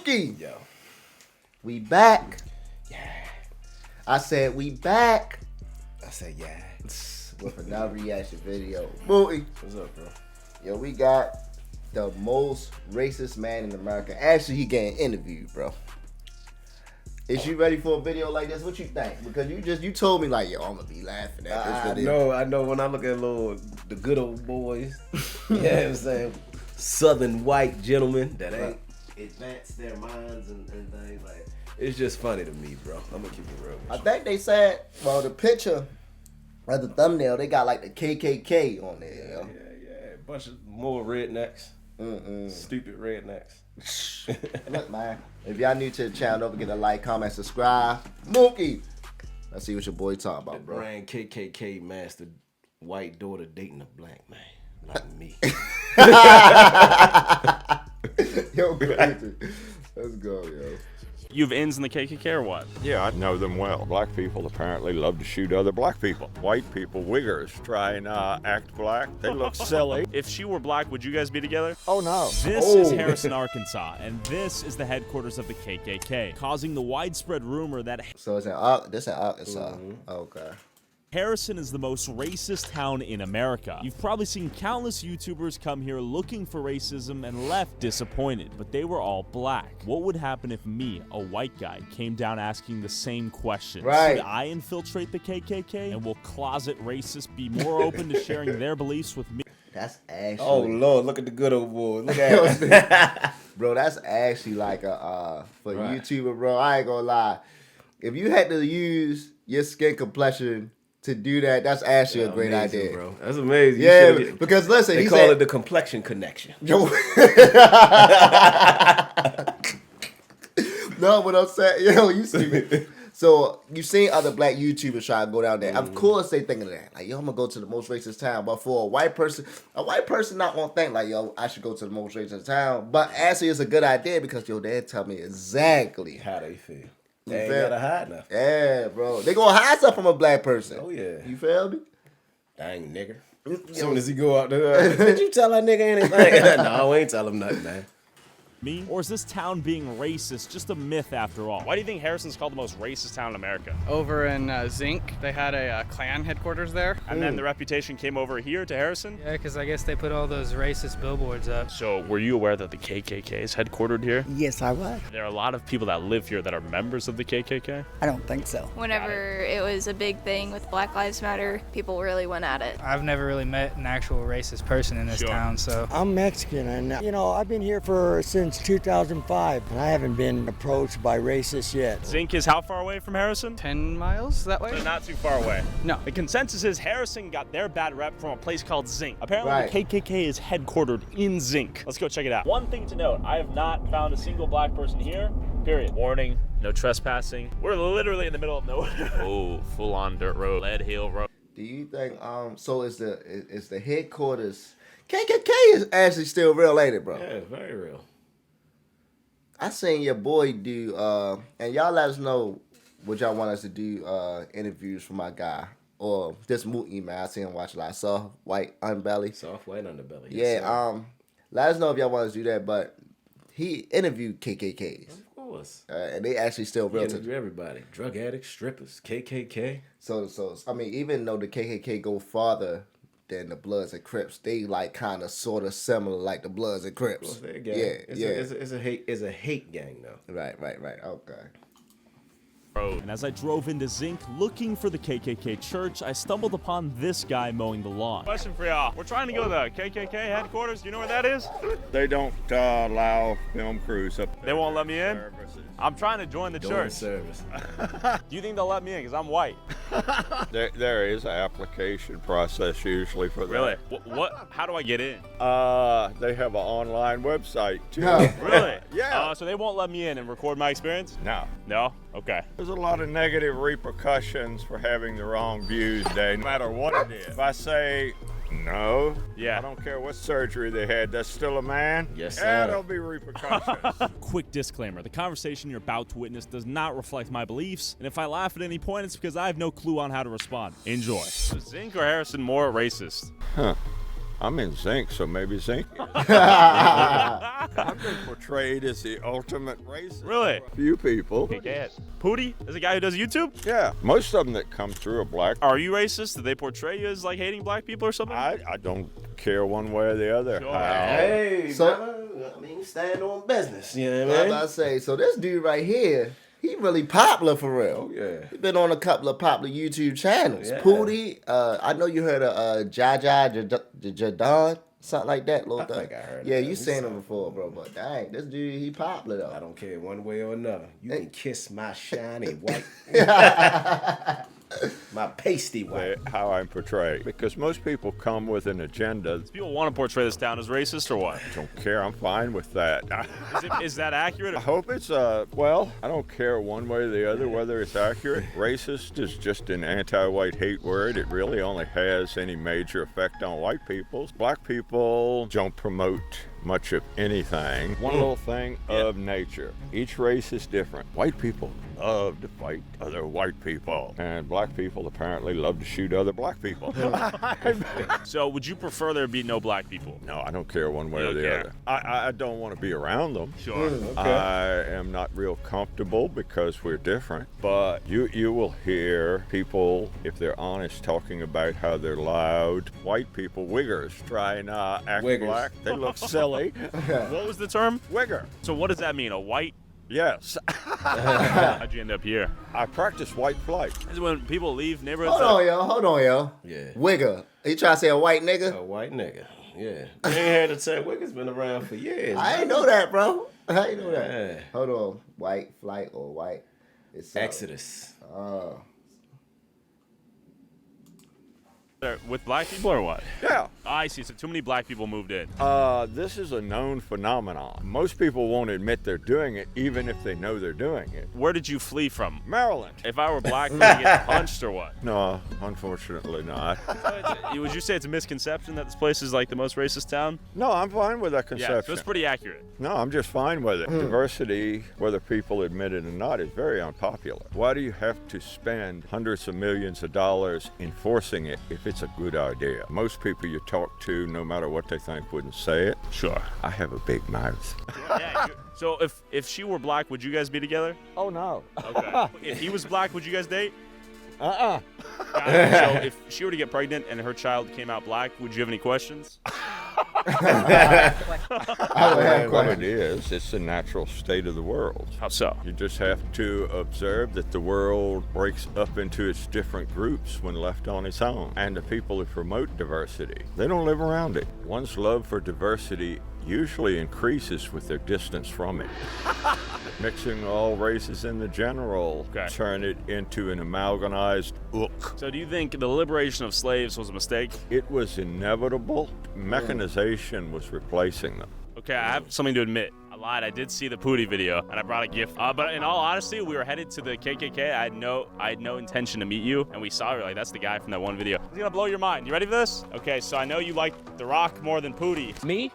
Mookie. Yo. We back. Yeah. I said we back. I said yeah. With another reaction video. Mookie. What's up, bro? Yo, we got the most racist man in America. Actually, he getting interviewed, bro. Is you ready for a video like this? What you think? Because you told me like, yo, I'm gonna be laughing at this video. I know. When I look at the good old boys, you know what I'm saying? Southern white gentlemen that ain't advanced their minds and things like. It's just funny to me, bro. I'm gonna keep it real. I think they said, well, the picture of the thumbnail, they got like the KKK on there. Yo. Yeah. A bunch of more rednecks. Stupid rednecks. Look, man. If y'all new to the channel, don't forget to like, comment, subscribe. Mookie. Let's see what your boy talking about, bro. Brand KKK master white daughter dating a black man. Not me. Yo, crazy. Let's go, yo. You have ins in the KKK or what? Yeah, I know them well. Black people apparently love to shoot other black people. White people, wiggers, try and act black. They look silly. If she were black, would you guys be together? Oh, no. This is Harrison, Arkansas, and this is the headquarters of the KKK, causing the widespread rumor that So it's this in Arkansas. Okay. Harrison is the most racist town in America. You've probably seen countless YouTubers come here looking for racism and left disappointed, but they were all black. What would happen if me, a white guy, came down asking the same question? Right. Should I infiltrate the KKK? And will closet racists be more open to sharing their beliefs with me? That's actually. Oh Lord, look at the good old boy. Look at it. Bro, that's actually like a for Right. YouTuber, bro. I ain't gonna lie. If you had to use your skin complexion to do that, that's actually a great Amazing, idea, bro. That's amazing. You Yeah, should've- because listen, they he call said, it the complexion connection. Yo. No, what I'm saying, yo, you see me. So you seen other black YouTubers try to go down there. Of course they thinking of that. Like, yo, I'm gonna go to the most racist town. But for a white person not gonna think like, yo, I should go to the most racist town. But actually it's a good idea because yo, they tell me exactly. How they feel. You They ain't feel- gotta hide nothing. Yeah, bro. They gonna hide stuff from a black person. Oh yeah. You feel me? Dang nigger. As soon as he go out there, did you tell that nigga anything? No, I ain't tell him nothing, man. Me? Or is this town being racist just a myth after all? Why do you think Harrison's called the most racist town in America? Over in Zinc, they had a Klan headquarters there. And then the reputation came over here to Harrison? Yeah, because I guess they put all those racist billboards up. So were you aware that the KKK is headquartered here? Yes, I was. There are a lot of people that live here that are members of the KKK? I don't think so. Whenever it was a big thing with Black Lives Matter, people really went at it. I've never really met an actual racist person in this Sure. town, so. I'm Mexican, and I've been here since 2005, and I haven't been approached by racists yet. Zinc is how far away from Harrison? 10 miles that way? So not too far away. No. The consensus is Harrison got their bad rep from a place called Zinc. Apparently Right. the KKK is headquartered in Zinc. Let's go check it out. One thing to note, I have not found a single black person here, period. Warning, no trespassing. We're literally in the middle of nowhere. Oh, full on dirt road, lead hill road. Do you think so is the headquarters KKK is actually still real, ain't it, bro? Yeah, very real. I seen your boy do and y'all let us know what y'all want us to do interviews for my guy or this movie, man. I seen him watch a lot. Soft White Unbelly. Soft white underbelly. Yeah, Yes, sir. let us know if y'all want us to do that, but he interviewed KKKs. Of course. And they actually still We real to interview everybody. Drug addicts, strippers, KKK. so I mean, even though the KKK go farther than the Bloods and Crips, they like kind of sort of similar like the Bloods and Crips. Of course, they're a gang. Yeah, It's a hate gang though. Right. Okay. And as I drove into Zinc looking for the KKK church, I stumbled upon this guy mowing the lawn. Question for y'all. We're trying to go to the KKK headquarters. Do you know where that is? They don't allow film crews up there. They won't let me in? Services. I'm trying to join the Doing church. service. Do you think they'll let me in? Because I'm white. There is an application process usually for that. Really? What? How do I get in? They have an online website too. Really? Yeah. So they won't let me in and record my experience? No. No? Okay. There's a lot of negative repercussions for having the wrong views, Dave, no matter what it is. If I say no, Yeah. I don't care what surgery they had, that's still a man? Yes, Yeah, sir. there'll be repercussions. Quick disclaimer, the conversation you're about to witness does not reflect my beliefs, and if I laugh at any point, it's because I have no clue on how to respond. Enjoy. Is Zinc or Harrison more racist? I'm in Zinc, so maybe Zinc is. I'm been portrayed as the ultimate racist. Really? Few people. Okay, go ahead. Pootie is a guy who does YouTube? Yeah, most of them that come through are black. Are you racist? Did they portray you as like hating black people or something? I don't care one way or the other. Sure. Hey, So- brother, I mean, stand on business. You know I what was I mean? about to say, so this dude right here, he really popular for real. Oh, yeah. He been on a couple of popular YouTube channels. Yeah. Pootie, I know you heard of Jaja Jadon, something like that. Little I thing. think I heard of Yeah, that. you He's seen him something. before, bro. But dang, this dude, he popular though. I don't care one way or another. You can kiss my shiny white, my pasty white. How I'm portrayed. Because most people come with an agenda. People want to portray this town as racist or what? Don't care. I'm fine with that. Is that accurate? I hope it's, well, I don't care one way or the other whether it's accurate. Racist is just an anti-white hate word. It really only has any major effect on white people. Black people don't promote much of anything. One little thing of nature. Each race is different. White people love to fight other white people. And black people apparently love to shoot other black people. So would you prefer there be no black people? No, I don't care one way You or don't the care. other. I don't want to be around them. Sure. I am not real comfortable because we're different. But you will hear people, if they're honest, talking about how they're loud. White people, wiggers, try and act Wiggers. black. They look silly. What was the term? Wigger. So what does that mean? A white? Yes. How'd you end up here? I practice white flight. This is when people leave neighborhoods. Hold on, yo. Yeah. Wigger. He try to say a white nigga? A white nigga. Yeah. You ain't heard the term. Wigger's been around for years. I ain't know that, bro. I ain't know that. Yeah. Hold on. White flight or white? It's Exodus. With black people or what? Yeah. I see. So too many black people moved in. This is a known phenomenon. Most people won't admit they're doing it, even if they know they're doing it. Where did you flee from? Maryland. If I were black, would I get punched or what? No, unfortunately not. Would you say it's a misconception that this place is like the most racist town? No, I'm fine with that conception. Yeah, so it's pretty accurate. No, I'm just fine with it. Diversity, whether people admit it or not, is very unpopular. Why do you have to spend hundreds of millions of dollars enforcing it if it's a good idea? Most people you talk to, no matter what they think, wouldn't say it. Sure. I have a big mouth. So if she were black, would you guys be together? Oh, no. Okay. If he was black, would you guys date? Uh-uh. So if she were to get pregnant and her child came out black, would you have any questions? I would have What questions. it is, it's the natural state of the world. How so? You just have to observe that the world breaks up into its different groups when left on its own. And the people who promote diversity, they don't live around it. One's love for diversity usually increases with their distance from it. Mixing all races in the general turn it into an amalgamized ook. So do you think the liberation of slaves was a mistake? It was inevitable. Mechanization was replacing them. Okay, I have something to admit. I lied. I did see the Pootie video, and I brought a gift. But in all honesty, we were headed to the KKK. I had no intention to meet you, and we saw her. Like, that's the guy from that one video. He's gonna blow your mind. You ready for this? Okay, so I know you like The Rock more than Pootie. Me?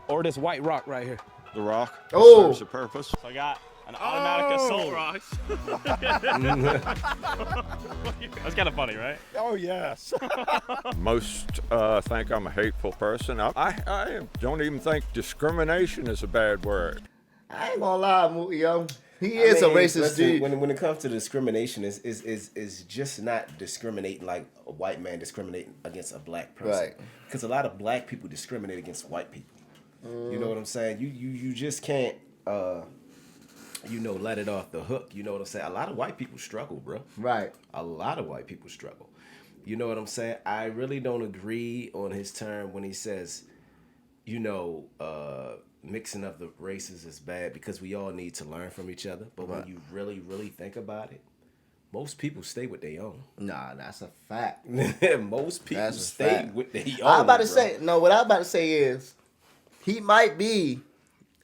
Or this white rock right here? The Rock Oh. serves a purpose. So I got an automatic assault rock. That's kind of funny, right? Oh, yes. Most think I'm a hateful person. I don't even think discrimination is a bad word. I ain't gonna lie, Mookie, yo. He is a racist listen, dude. When it comes to discrimination, is just not discriminating like a white man discriminating against a black person. Right. Because a lot of black people discriminate against white people. You know what I'm saying? You just can't let it off the hook. You know what I'm saying? A lot of white people struggle, bro. Right. A lot of white people struggle. You know what I'm saying? I really don't agree on his term when he says, mixing up the races is bad because we all need to learn from each other. But when you really, really think about it, most people stay with their own. Nah, that's a fact. Most people That's a stay fact. with their own. What I'm about to bro. say is, he might be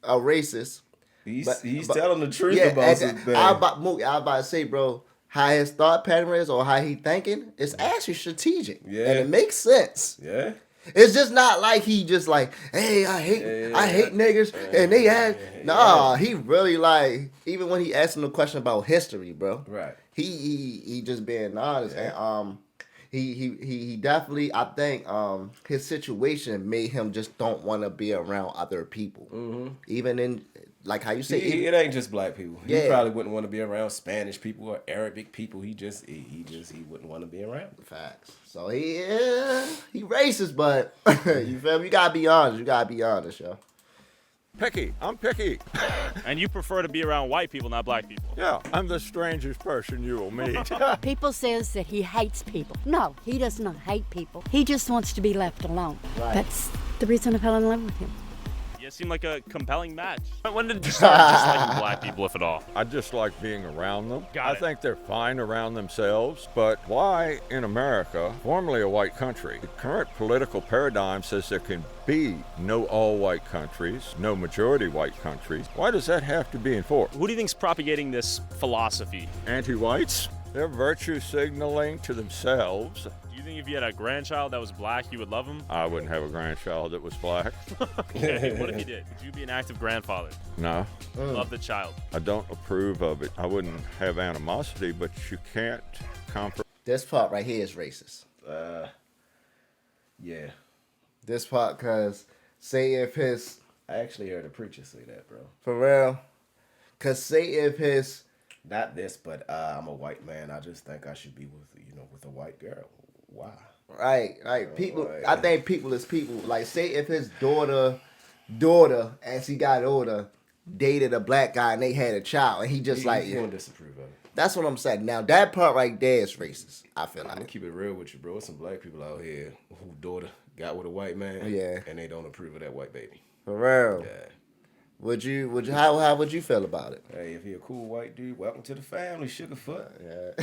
a racist. He's but telling the truth yeah, about some things. I about to say, bro, how his thought pattern is or how he thinking, it's actually strategic. Yeah. And it makes sense. Yeah. It's just not like he just like, hey, I hate niggers and they ask. Nah, he really like, even when he asked him a question about history, bro. Right. He just being honest. And he definitely, I think his situation made him just don't want to be around other people. Even in, like how you say, It ain't just black people. He Yeah. probably wouldn't want to be around Spanish people or Arabic people. He wouldn't want to be around. Facts. So he racist, but you feel me? You gotta be honest. You gotta be honest, yo. Picky. I'm picky. And you prefer to be around white people, not black people. Yeah, I'm the strangest person you will meet. People says that he hates people. No, he does not hate people. He just wants to be left alone. Right. That's the reason I fell in love with him. You seem like a compelling match. When did you start just liking black people, if at all? I just like being around them. Got I it. think they're fine around themselves, but why in America, formerly a white country, the current political paradigm says there can be no all-white countries, no majority white countries. Why does that have to be enforced? Who do you think's propagating this philosophy? Anti-whites? They're virtue signaling to themselves. Do you think if you had a grandchild that was black, you would love him? I wouldn't have a grandchild that was black. Okay, what if you did? Would you be an active grandfather? No, Love the child. I don't approve of it. I wouldn't have animosity, but you can't compromise. This part right here is racist. Yeah. This part, cause say if his I actually heard a preacher say that, bro. for real, cause say if his Not this, but I'm a white man. I just think I should be with a white girl. Why? right people. Right. I think people is people. Like say if his daughter as he got older dated a black guy and they had a child and he just like He won't disapprove of it. that's what I'm saying. Now that part right there is racist. I feel I'm gonna like. keep it real with you, bro. There's some black people out here who daughter got with a white man, Yeah. and they don't approve of that white baby. For real. Yeah. Would you how would you feel about it? Hey, if he a cool white dude, welcome to the family, Sugarfoot.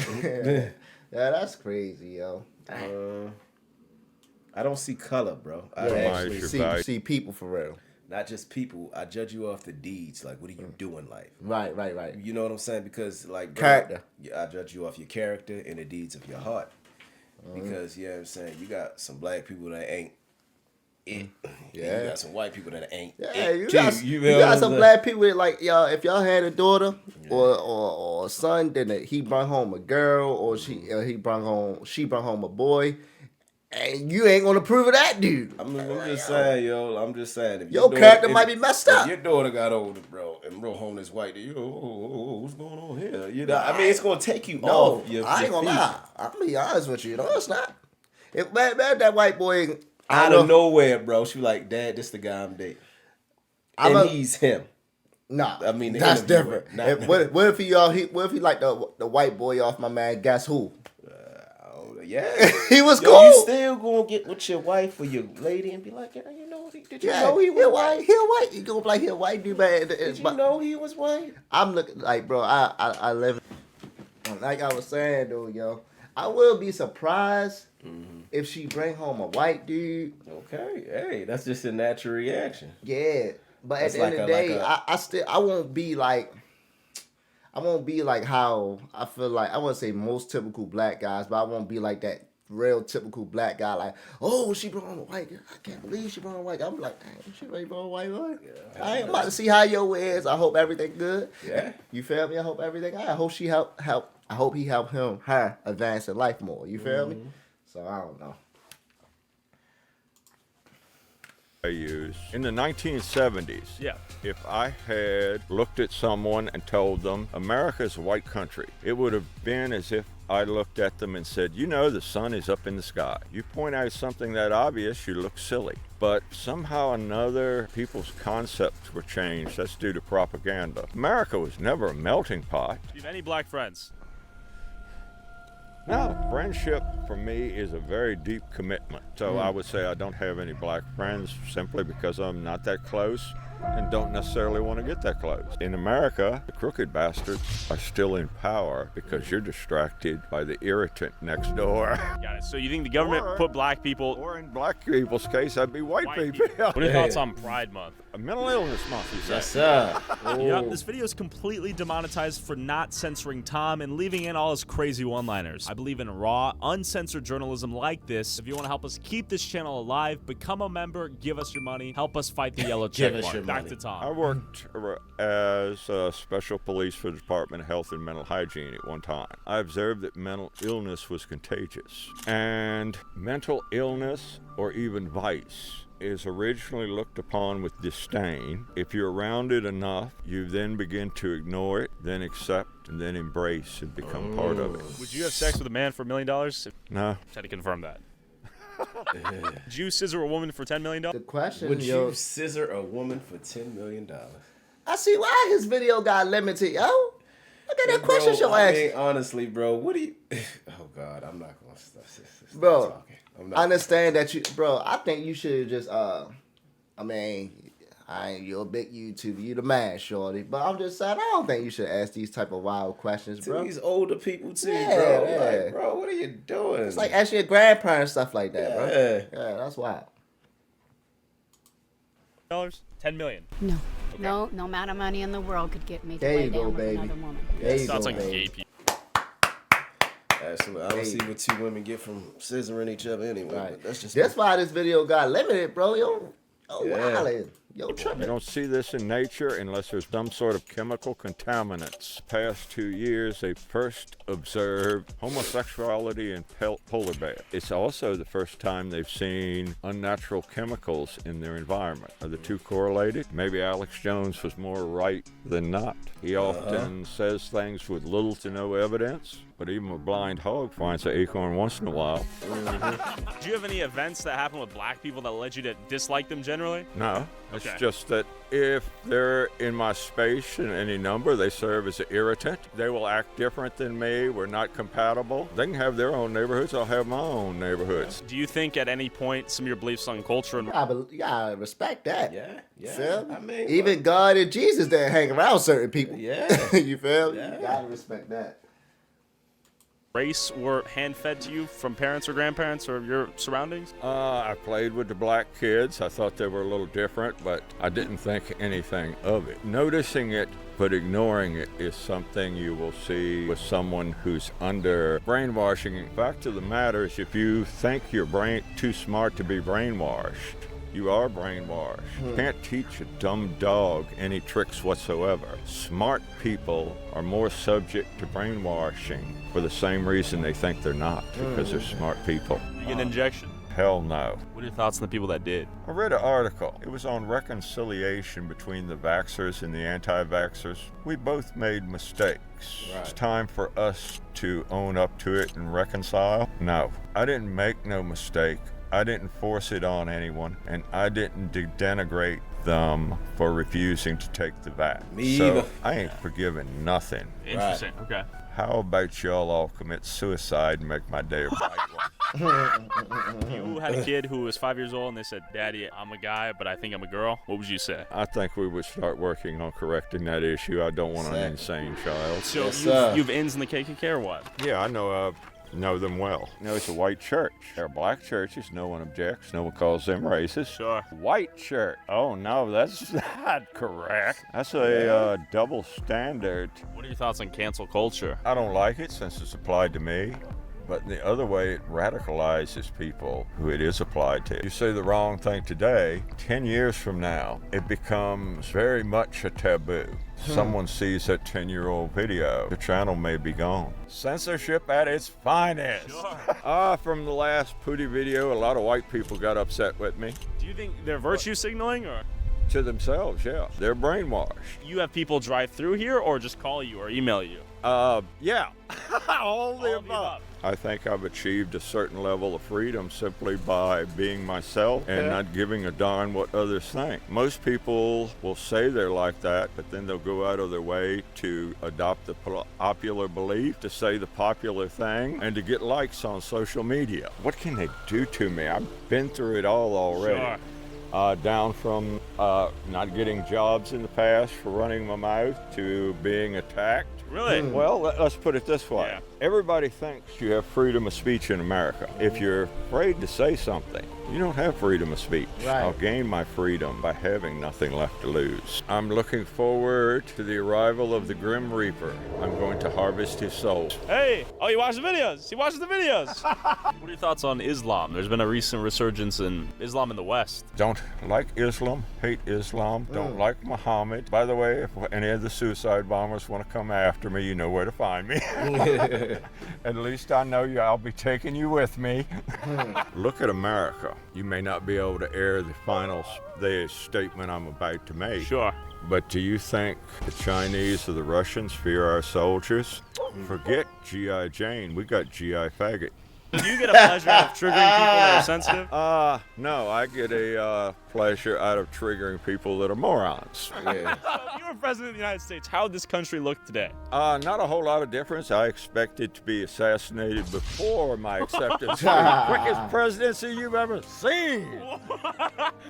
Yeah. Yeah, that's crazy, yo. I don't see color, bro. I Yeah, actually see people for real. not just people. I judge you off the deeds. Like, what do you do in life? Right. You know what I'm saying? Because like bro, Character. I judge you off your character and the deeds of your heart. Because you know what I'm saying, you got some black people that ain't it. Yeah. You got some white people that ain't Yeah, it. you too. got You some know black people that like y'all. If y'all had a daughter or a son, then he brought home a girl, or she brought home a boy, and you ain't gonna approve of that dude. I'm just saying, yo. I'm just saying, if Your character might be messed up. If your daughter got older, bro, and brought home this white dude, what's going on here? You know, I mean, it's gonna take you No, off. Your I ain't gonna feet. lie. I'm gonna be honest with you. No, it's not. If man, that white boy Out of nowhere, bro, she like, Dad, this the guy I'm dating, and he's him. Nah, I mean, the that's interview, different. not- What if he like the white boy off my man? Guess who? Yeah, He was yo, cool. you still gonna get with your wife or your lady and be like, yeah, you know, did you know he was white? He a white. You gonna be like he a white dude, man? Did you know he was white? I'm looking like, bro. I live. Like I was saying, though, yo, I will be surprised if she bring home a white dude. Okay, hey, that's just a natural reaction. Yeah, but That's at the end of the like day, I won't be like. I won't be like how I feel like I wouldn't say most typical black guys, but I won't be like that real typical black guy. Like, oh, she brought home a white girl. I can't believe she brought home a white girl. I'm like, damn, she really brought a white boy. Yeah, I ain't about to see how your is. I hope everything good. Yeah, you feel me? I hope everything. I hope she help. I hope he help her advance in life more. You feel me? So I don't know. I use. In the 1970s, Yeah. if I had looked at someone and told them America's a white country, it would have been as if I looked at them and said, you know, the sun is up in the sky. You point out something that obvious, you look silly. But somehow or another, people's concepts were changed. That's due to propaganda. America was never a melting pot. Do you have any black friends? No, friendship for me is a very deep commitment. So I would say I don't have any black friends simply because I'm not that close and don't necessarily want to get that close. In America, the crooked bastards are still in power because you're distracted by the irritant next door. Got it. So you think the government put black people... Or in black people's case, I'd be white people. What are your thoughts on Pride Month? A mental illness month, you say? yes, sir. Yep, this video is completely demonetized for not censoring Tom and leaving in all his crazy one-liners. I believe in raw, uncensored journalism like this. If you want to help us keep this channel alive, become a member, give us your money, help us fight the yellow check mark. Back money. to Tom. I worked as a special police for the Department of Health and Mental Hygiene at one time. I observed that mental illness was contagious. And mental illness, or even vice, is originally looked upon with disdain. If you're around it enough, you then begin to ignore it, then accept, and then embrace and become part of it. Would you have sex with a man for $1 million? No. Just had to confirm that. Would you scissor a woman for $10 million? The question, Would yo, you scissor a woman for $10 million? I see why his video got limited, yo. Look at that question show I action. mean, honestly, bro, what do you... Oh, God, I'm not going to stop Bro, talking. I understand that you, bro. I think you should just, I mean, you're a big YouTuber, you the man, shorty. But I'm just saying, I don't think you should ask these type of wild questions, bro. To these older people too, Yeah, bro. yeah. Like, bro, what are you doing? It's like asking your grandparents stuff like that, bro. Yeah. Yeah, that's wild. $10 million. No. No amount of money in the world could get me to There lay you go, down with baby. another woman. There you Sounds go, like baby. gay people. Absolutely. I don't see what two women get from scissoring each other anyway. Right. But that's just That's why this video got limited, bro. Yo, Yeah. wildin'. Yo, You tripping. don't see this in nature unless there's some sort of chemical contaminants. Past 2 years, they first observed homosexuality in polar bears. It's also the first time they've seen unnatural chemicals in their environment. Are the two correlated? Maybe Alex Jones was more right than not. He often says things with little to no evidence, but even a blind hog finds an acorn once in a while. Do you have any events that happen with black people that led you to dislike them generally? No, it's Okay. just that if they're in my space in any number, they serve as an irritant. They will act different than me. We're not compatible. They can have their own neighborhoods. I'll have my own neighborhoods. Do you think at any point some of your beliefs on culture and You gotta respect that. yeah. Feel me? I mean, even God and Jesus didn't hang around certain people. Yeah. You feel me? Yeah. You gotta respect that. race were hand-fed to you from parents or grandparents or your surroundings? I played with the black kids. I thought they were a little different, but I didn't think anything of it. Noticing it but ignoring it is something you will see with someone who's under brainwashing. Fact of the matter is, if you think you're too smart to be brainwashed, you are brainwashed. You can't teach a dumb dog any tricks whatsoever. Smart people are more subject to brainwashing for the same reason they think they're not, because they're smart people. You get an injection? Hell no. What are your thoughts on the people that did? I read an article. It was on reconciliation between the vaxxers and the anti-vaxxers. We both made mistakes. It's time for us to own up to it and reconcile. No, I didn't make no mistake. I didn't force it on anyone, and I didn't denigrate them for refusing to take the vax. Me either. I ain't forgiving nothing. Interesting. Okay. How about y'all all commit suicide and make my day a bright one? You had a kid who was 5 years old and they said, "Daddy, I'm a guy, but I think I'm a girl." What would you say? I think we would start working on correcting that issue. I don't want an insane child. So you've ins in the KKK or what? Yeah, I know them well. You know, it's a white church. There are black churches. No one objects. No one calls them racist. Sure. White church. Oh, no, that's not correct. That's a double standard. What are your thoughts on cancel culture? I don't like it since it's applied to me. But the other way, it radicalizes people who it is applied to. You say the wrong thing today, 10 years from now, it becomes very much a taboo. Someone sees that 10-year-old video, the channel may be gone. Censorship at its finest. Sure. From the last Pootie video, a lot of white people got upset with me. Do you think they're virtue signaling or? To themselves, yeah. They're brainwashed. You have people drive through here or just call you or email you? Yeah. All the above. I think I've achieved a certain level of freedom simply by being myself and not giving a darn what others think. Most people will say they're like that, but then they'll go out of their way to adopt the popular belief, to say the popular thing, and to get likes on social media. What can they do to me? I've been through it all already. Sure. Down from not getting jobs in the past for running my mouth to being attacked. Really? Well, let's put it this way. Yeah. Everybody thinks you have freedom of speech in America. If you're afraid to say something, you don't have freedom of speech. Right. I'll gain my freedom by having nothing left to lose. I'm looking forward to the arrival of the Grim Reaper. I'm going to harvest his soul. Hey! Oh, you watch the videos! He watches the videos! What are your thoughts on Islam? There's been a recent resurgence in Islam in the West. Don't like Islam, hate Islam, don't like Muhammad. By the way, if any of the suicide bombers want to come after me, you know where to find me. At least I know I'll be taking you with me. Look at America. You may not be able to air the statement I'm about to make. Sure. But do you think the Chinese or the Russians fear our soldiers? Forget G.I. Jane, we got G.I. Faggot. Do you get a pleasure out of triggering people that are sensitive? No, I get a pleasure out of triggering people that are morons. Yeah. So if you were president of the United States, how would this country look today? Not a whole lot of difference. I expected to be assassinated before my acceptance. The quickest presidency you've ever seen.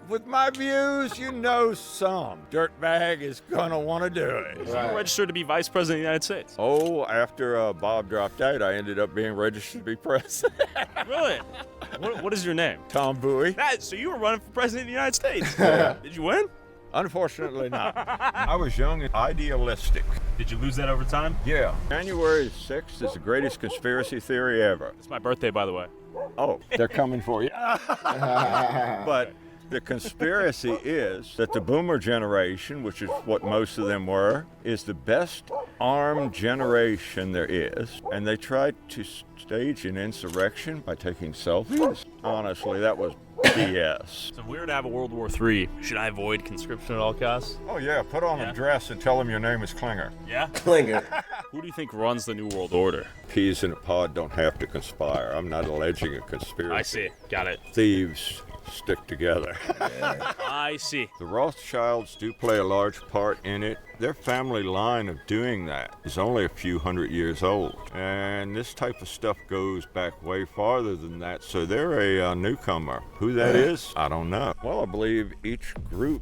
With my views, you know some dirtbag is gonna want to do it. So you registered to be vice president of the United States? Oh, after Bob dropped out, I ended up being registered to be president. Really? What is your name? Tom Bowie. So you were running for president of the United States. Did you win? Unfortunately not. I was young and idealistic. Did you lose that over time? Yeah. January 6th is the greatest conspiracy theory ever. It's my birthday, by the way. Oh, they're coming for you. But the conspiracy is that the boomer generation, which is what most of them were, is the best armed generation there is. And they tried to stage an insurrection by taking selfies. Honestly, that was BS. So if we were to have a World War III, should I avoid conscription at all costs? Oh yeah, put on a dress and tell them your name is Klinger. Yeah? Klinger. Who do you think runs the New World Order? Peas in a pod don't have to conspire. I'm not alleging a conspiracy. I see. Got it. Thieves stick together. I see. The Rothschilds do play a large part in it. Their family line of doing that is only a few hundred years old. And this type of stuff goes back way farther than that, so they're a newcomer. Who that is, I don't know. Well, I believe each group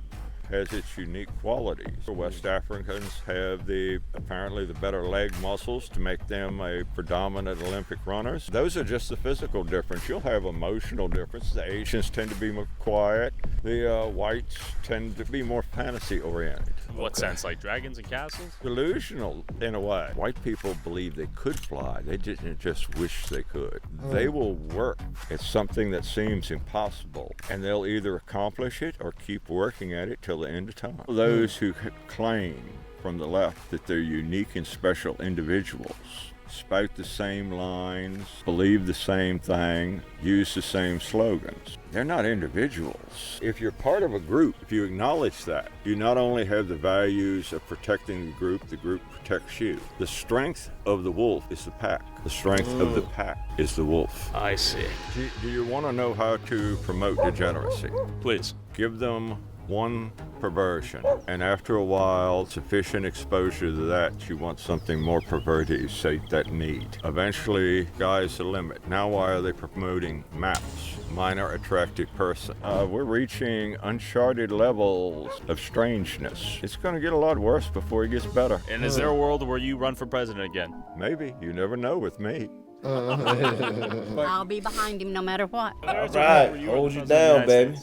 has its unique qualities. West Africans have apparently the better leg muscles to make them a predominant Olympic runners. Those are just the physical difference. You'll have emotional difference. The Asians tend to be more quiet. The whites tend to be more fantasy oriented. What sense? Like dragons and castles? Delusional in a way. White people believe they could fly. They didn't just wish they could. They will work at something that seems impossible, and they'll either accomplish it or keep working at it till the end of time. Those who claim from the left that they're unique and special individuals spout the same lines, believe the same thing, use the same slogans. They're not individuals. If you're part of a group, if you acknowledge that, you not only have the values of protecting the group protects you. The strength of the wolf is the pack. The strength of the pack is the wolf. I see. Do you want to know how to promote degeneracy? Please. Give them one perversion, and after a while, sufficient exposure to that, you want something more perverted to sate that need. Eventually, sky's the limit. Now why are they promoting maps? Minor attractive person. We're reaching uncharted levels of strangeness. It's going to get a lot worse before it gets better. And is there a world where you run for president again? Maybe. You never know with me. I'll be behind him no matter what. All right, hold you down, baby.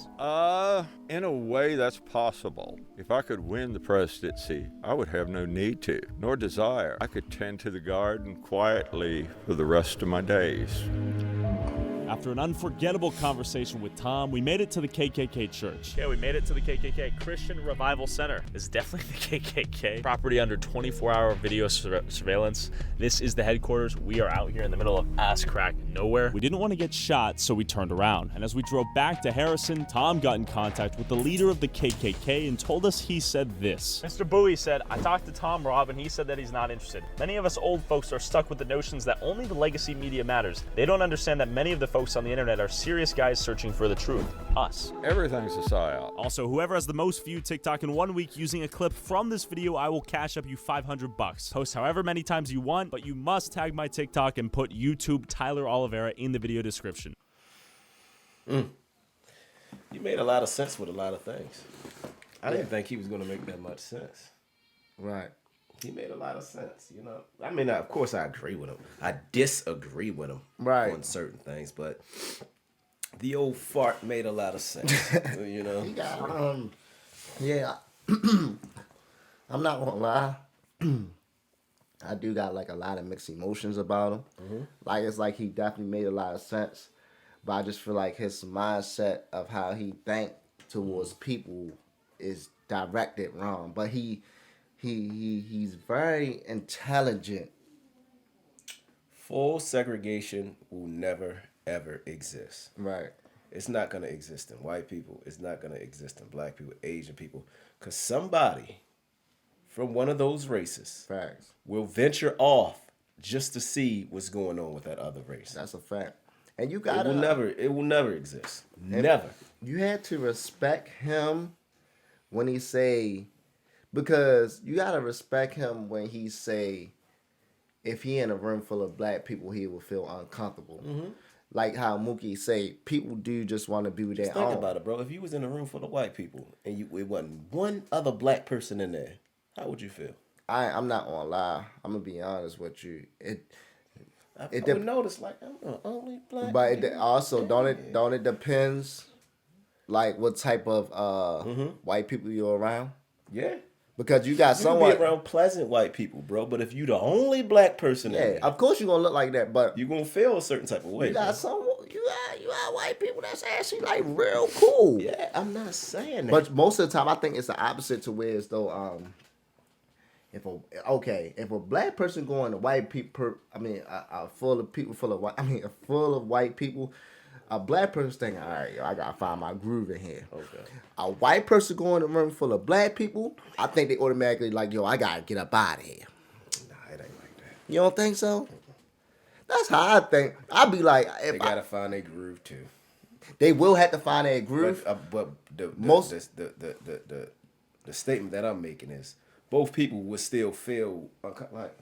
In a way, that's possible. If I could win the presidency, I would have no need to, nor desire. I could tend to the garden quietly for the rest of my days. After an unforgettable conversation with Tom, we made it to the KKK church. Yeah, we made it to the KKK. Christian Revival Center is definitely the KKK. Property under 24-hour video surveillance. This is the headquarters. We are out here in the middle of ass crack nowhere. We didn't want to get shot, so we turned around. And as we drove back to Harrison, Tom got in contact with the leader of the KKK and told us he said this. Mr. Bowie said, I talked to Tom Robb and he said that he's not interested. Many of us old folks are stuck with the notions that only the legacy media matters. They don't understand that many of the folks on the internet are serious guys searching for the truth. Us. Everything's a psyop. Also, whoever has the most viewed TikTok in 1 week using a clip from this video, I will cash up you $500. Post however many times you want, but you must tag my TikTok and put YouTube Tyler Oliveira in the video description. You made a lot of sense with a lot of things. I didn't think he was going to make that much sense. Right. He made a lot of sense, you know. I mean, of course, I agree with him. I disagree with him Right. on certain things, but the old fart made a lot of sense, you know. He got, yeah. I'm not gonna lie. I do got like a lot of mixed emotions about him. Like it's like he definitely made a lot of sense, but I just feel like his mindset of how he think towards people is directed wrong. But he's very intelligent. Full segregation will never ever exist. Right. It's not gonna exist in white people. It's not gonna exist in black people, Asian people, because somebody from one of those races Facts. will venture off just to see what's going on with that other race. That's a fact. And you It gotta will never exist. Never. You had to respect him when he say, because you gotta respect him when he say, if he in a room full of black people, he will feel uncomfortable. Like how Mookie say, people do just want to be with their Think own. about it, bro. If you was in a room full of white people and it wasn't one other black person in there, how would you feel? I'm not gonna lie. I'm gonna be honest with you. I would notice like I'm the only black. But it dude. also don't it depends, like what type of white people you're around. Yeah. Because you got You can someone. be around pleasant white people, bro. But if you the only black person in Yeah, there, of course you're gonna look like that, but you gonna feel a certain type of way. you got bro. someone. You got white people that's actually like real cool. Yeah, I'm not saying that. But most of the time, I think it's the opposite to where it's though. If a black person going to white people, full of people full of white, full of white people, a black person thinking, all right, yo, I gotta find my groove in here. Okay. A white person going to a room full of black people, I think they automatically like, yo, I gotta get up out of here. Nah, it ain't like that. You don't think so? That's how I think. I'd be like, They gotta find their groove too. they will have to find their groove. But the statement that I'm making is both people would still feel like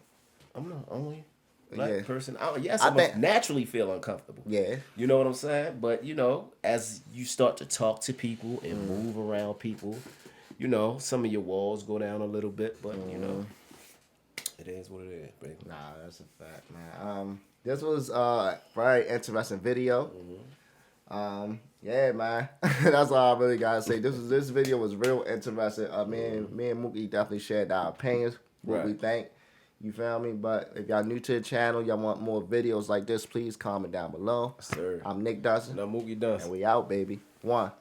I'm the only black person. Yes, I must naturally feel uncomfortable. Yeah. You know what I'm saying? But you know, as you start to talk to people and move around people, you know, some of your walls go down a little bit, but you know, it is what it is, baby. Nah, that's a fact, man. This was a very interesting video. Yeah, man. That's all I really gotta say. This video was real interesting. Me and Mookie definitely shared our opinions, what we think. You feel me? But if y'all new to the channel, y'all want more videos like this, please comment down below. Sir. I'm Nick DUNSON. And I'm Mookie DUNSON. And we out, baby. One.